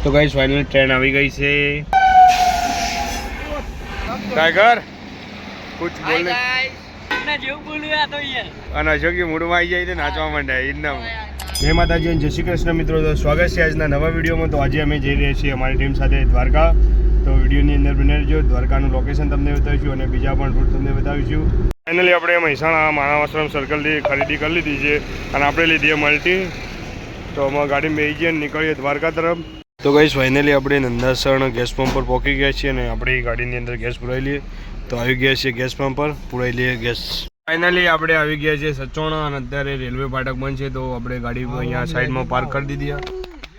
તો guys final train આવી ગઈ છે. ટાઈગર કુછ બોલને ના જેવું બોલ્યું આ તો યાર અને અશોક મૂડમાં આવી જાય તો નાચવા માંડ્યા ઇન્દમ. જય માતાજી અને જય શ્રી કૃષ્ણ મિત્રો, તો સ્વાગત છે આજના નવા વિડીયોમાં. તો આજે અમે જઈ રહ્યા છીએ અમારી ટીમ સાથે દ્વારકા. તો વિડીયોની અંદર બને રહેજો. દ્વારકાનું લોકેશન તમને બતાવીશું અને બીજા પણ રૂટ તમને બતાવીશું. ફાઇનલી આપણે મહેસાણા માનવાશ્રમ સર્કલથી ખરીદી કરી લીધી છે અને આપણે લીધી મલ્ટી. તો અમે ગાડીમાં બેસી જઈએ અને નીકળીએ દ્વારકા તરફ. તો ગાઈસ ફાઇનલી આપણે નંદાસણ ગેસ પંપ પર પહોંચી ગયા છીએ અને આપણી ગાડીની અંદર ગેસ પુરાવી લઈએ. તો આવી ગયા છીએ ગેસ પંપ પર, પુરાવી લઈએ ગેસ. ફાઇનલી આપણે આવી ગયા છીએ સચોણા અને અત્યારે રેલવે ફાટક બંધ છે તો આપણે ગાડી અહીંયા સાઈડમાં પાર્ક કરી દીધી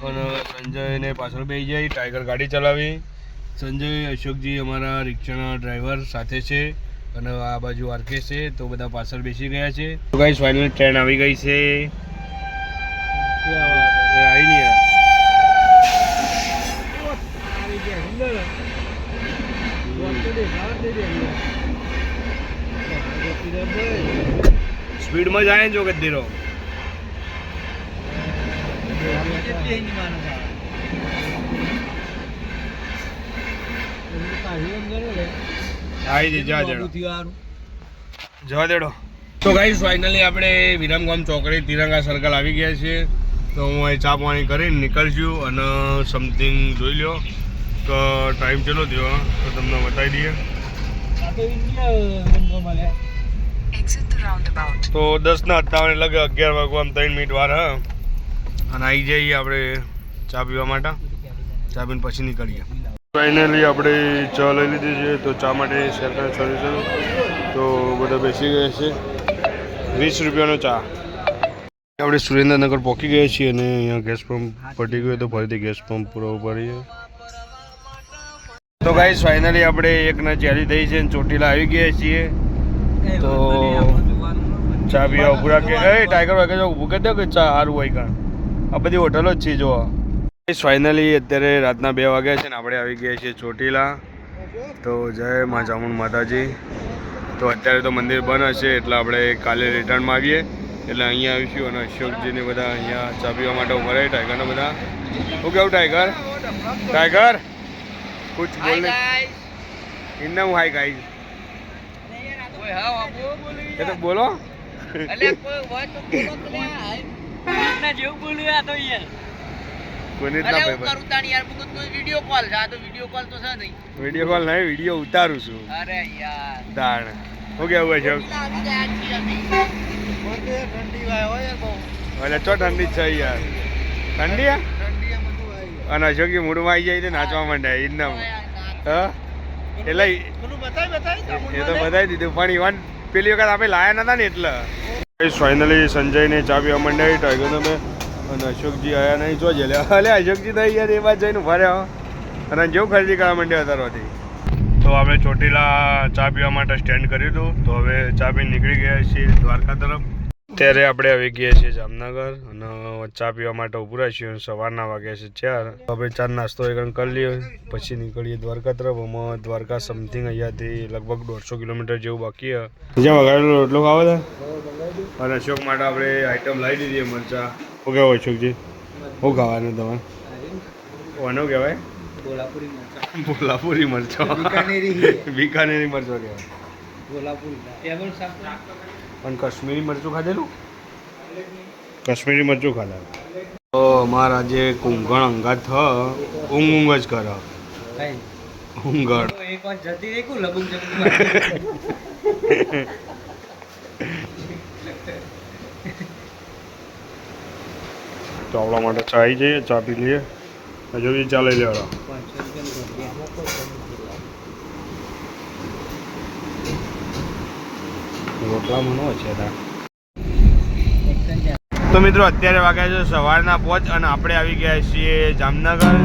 અને સંજયને પાછળ બેસી જાય. ટાઈગર ગાડી ચલાવી. સંજય અશોકજી અમારા રિક્ષાના ડ્રાઈવર સાથે છે અને આ બાજુ આરકે છે. તો બધા પાછળ બેસી ગયા છે. તો ગાઈસ ફાઇનલી ટ્રેન આવી ગઈ છે. આવી નહીં યાર, સ્પીડ માં જાય જો ગદ્દીરો. જવા દેડો. તો ગાઈસ ફાઇનલી આપણે વિરમગામ ચોકડી તિરંગા સર્કલ આવી ગયા છીએ. તો હું અહીં ચા પાણી કરીને નીકળશું અને સમથિંગ જોઈ લો કે ટાઈમ ચેલો થયો તો તમને બતાવી દઈએ. તો 10:58 લગે 11 વાગવા 3 મિનિટ વાર હા. અને આવી જઈએ આપણે ચા પીવા માટે. ચા પીને પછી નીકળીએ. ફાઇનલી આપણે ચા લઈ લીધી છે. તો ચા માટે શેરખાને સર્વિસ તો બધા બેસી ગયા છે. 20 રૂપિયાનો ચા. આપણે સુરેન્દ્રનગર પહોંચી ગયા છીએ અને અહીંયા ગેસ પંપ પટી ગયો તો ફરીથી ગેસ પંપ પૂરો પડીએ. તો ગાઈસ ફાઇનલી આપણે એક ના ચાલી થઈ છે અને ચોટીલા આવી ગયા છીએ. તો ચા પીવા પૂરા કે ટાઈગર વાગે જો ઊભું કરી દો કે ચા સારું હોય કાં. આ બધી હોટલો જ છે જો. ફાઇનલી અત્યારે રાતના 2 વાગ્યા છે ને આપણે આવી ગયા છીએ ચોટીલા. તો જય મા ચામુંડ માતાજી. તો અત્યારે તો મંદિર બંધ હશે એટલે આપણે કાલે રિટર્નમાં આવીએ એટલે અહીંયા આવીશું અને અશોકજીને બધા અહીંયા ચા પીવા માટે ઉભા રહે. ટાઈગરને બધા શું કેવું ટાઈગર? ટાઈગર કુછ બોલને ઇન્દમ. હાય ગાઈસ એ તો બોલો. ના જેવું બોલ્યું આ તો યાર વિડીયો કોલ નહીં, વિડીયો ઉતારું છું. અરે યાર દાણ શું કેવું અશોક? એટલે ચો ઠંડી છે યાર. ઠંડી અને અશોકી મૂડમાં આવી જાય તો નાચવા માંડ્યા ઇન્દમ. હા એટલે એ તો બતાવી દીધું પણ ઇવન પેલી વખત આપણે લાયા નતા ને એટલે. ફાઇનલી સંજયને ચા પીવા માંડ્યા. ટાઈગર તમે અને અશોકજી આવ્યા નહીં જો જેલે. અલે અશોકજી તો યાર એ બાદ જઈને ઉભા રહ્યા અને જેવું ખરીદી કરવા માંડ્યા અત્યારથી. તો આપણે ચોટીલા ચા પીવા માટે સ્ટેન્ડ કર્યું હતું. તો હવે ચા પીને નીકળી ગયા છીએ દ્વારકા તરફ. ત્યારે આપણે આવી ગયા છીએ જામનગર અને ચા પીવા માટે ઉભા છીએ. સવારના વાગ્યા છે 4. આપણે ચા નાસ્તો એક કરી લઈએ પછી નીકળીએ દ્વારકા તરફ. આમાં દ્વારકા સમથિંગ અહીંયાથી લગભગ 150 કિલોમીટર જેવું બાકી છે. જ્યાં વગાડેલો રોટલો ખાવો છે અને અશોક માટે આપણે આઈટમ લાવી દીધી મરચા. શું કહેવાય અશોકજી? શું ખાવાનું તમારે? કોનું કહેવાય? બોલાપુરી મરચો. બીકાનેરી મરચો કહેવાય. પણ કાશ્મીરી મરચું ખાધેલું? કાશ્મીરી મરચું ખાધા. તો અમારા જે કુંગણ અંગાત થ ઊંઘ જ કર ઊંઘણ. તો આપણા માટે ચા આવી જઈએ, ચા પી લઈએ. હજુ બી ચા લઈ લેવા. રોટલા મનો છે. તો મિત્રો અત્યારે વાગ્યા છે સવારના 5 અને આપણે આવી ગયા છીએ જામનગર.